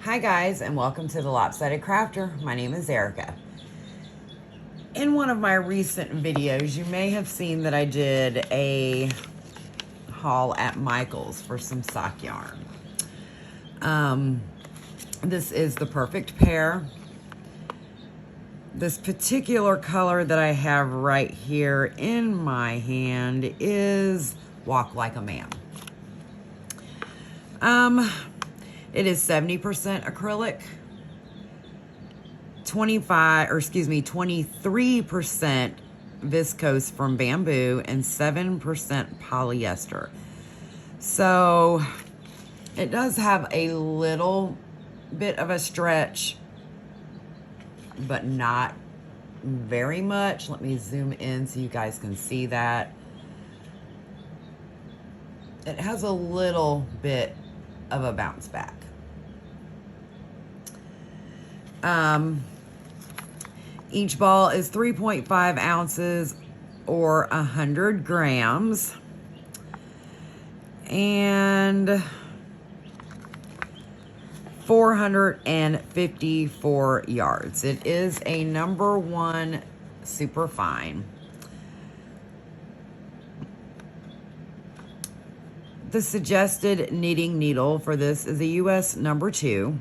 Hi guys, and welcome to the Lopsided Crafter. My name is Erica. In one of my recent videos, you may have seen that I did a haul at Michael's for some sock yarn. This is the perfect pair. This particular color that I have right here in my hand is Walk Like a Man. It is 70% acrylic, 23% viscose from bamboo, and 7% polyester. So it does have a little bit of a stretch, but not very much. Let me zoom in so you guys can see that. It has a little bit of a bounce back. Each ball is 3.5 ounces or 100 grams. And 454 yards. It is a number 1 super fine. The suggested knitting needle for this is a US number 2,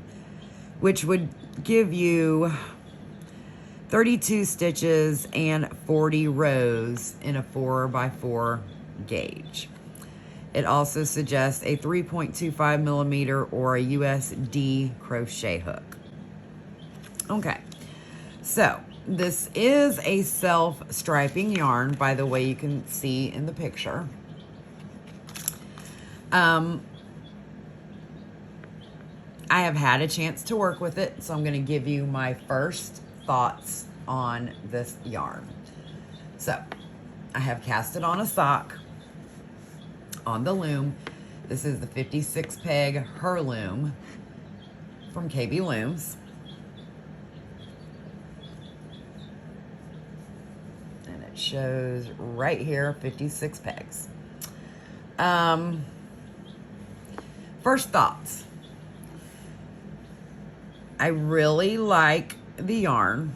which would give you 32 stitches and 40 rows in a 4x4 gauge. It also suggests a 3.25 millimeter or a USD crochet hook. Okay, so this is a self-striping yarn, by the way you can see in the picture. I have had a chance to work with it, so I'm going to give you my first thoughts on this yarn. So, I have cast it on a sock on the loom. This is the 56 peg Heirloom from KB Looms. And it shows right here 56 pegs. First thoughts. I really like the yarn.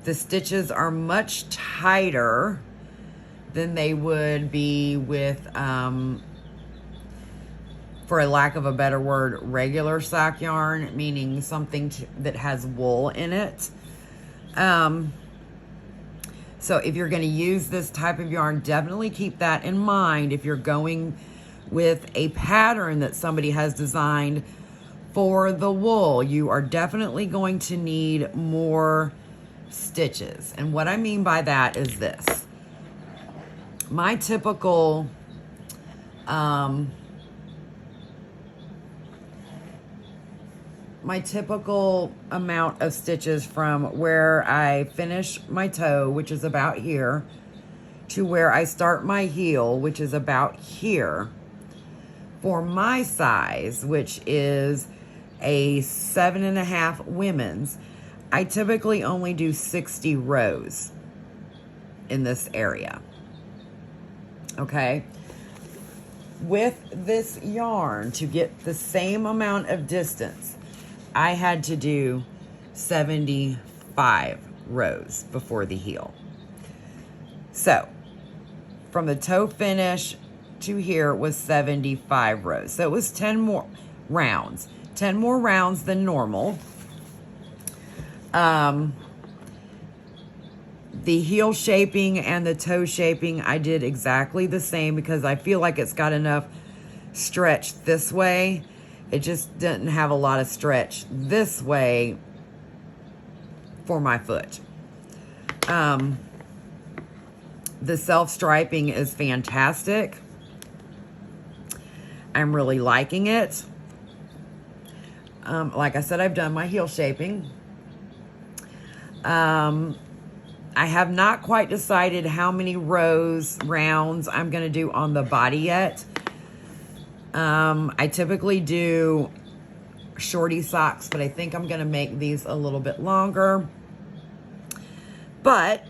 The stitches are much tighter than they would be with, for a lack of a better word, regular sock yarn, meaning something that has wool in it. So if you're going to use this type of yarn, definitely keep that in mind if you're going with a pattern that somebody has designed for the wool. You are definitely going to need more stitches. And what I mean by that is this. My typical amount of stitches from where I finish my toe, which is about here, to where I start my heel, which is about here, for my size, which is a 7.5 women's, I typically only do 60 rows in this area. Okay? With this yarn, to get the same amount of distance, I had to do 75 rows before the heel. So, from the toe finish to here was 75 rows. So it was 10 more rounds. 10 more rounds than normal. The heel shaping and the toe shaping, I did exactly the same because I feel like it's got enough stretch this way. It just didn't have a lot of stretch this way for my foot. The self-striping is fantastic. I'm really liking it. Like I said, I've done my heel shaping. I have not quite decided how many rounds I'm going to do on the body yet. I typically do shorty socks, but I think I'm going to make these a little bit longer. But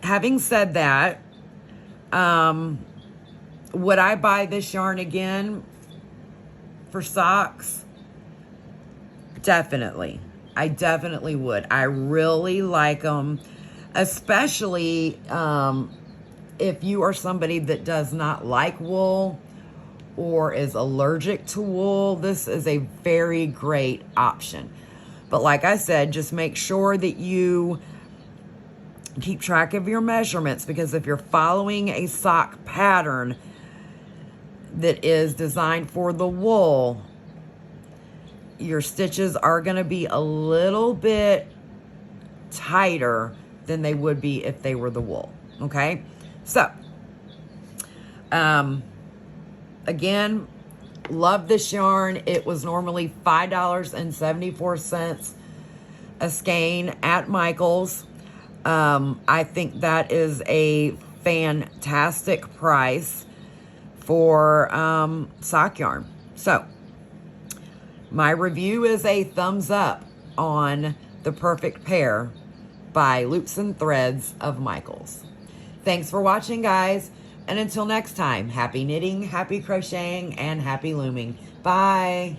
having said that, would I buy this yarn again for socks? Definitely. I definitely would. I really like them, especially if you are somebody that does not like wool or is allergic to wool. This is a very great option. But like I said, just make sure that you keep track of your measurements, because if you're following a sock pattern that is designed for the wool, your stitches are going to be a little bit tighter than they would be if they were the wool. Okay, so again, love this yarn. It was normally $5.74 a skein at Michael's. I think that is a fantastic price for sock yarn. So my review is a thumbs up on the Perfect Pair by Loops and Threads of Michael's. Thanks for watching, guys. And until next time, happy knitting, happy crocheting, and happy looming. Bye.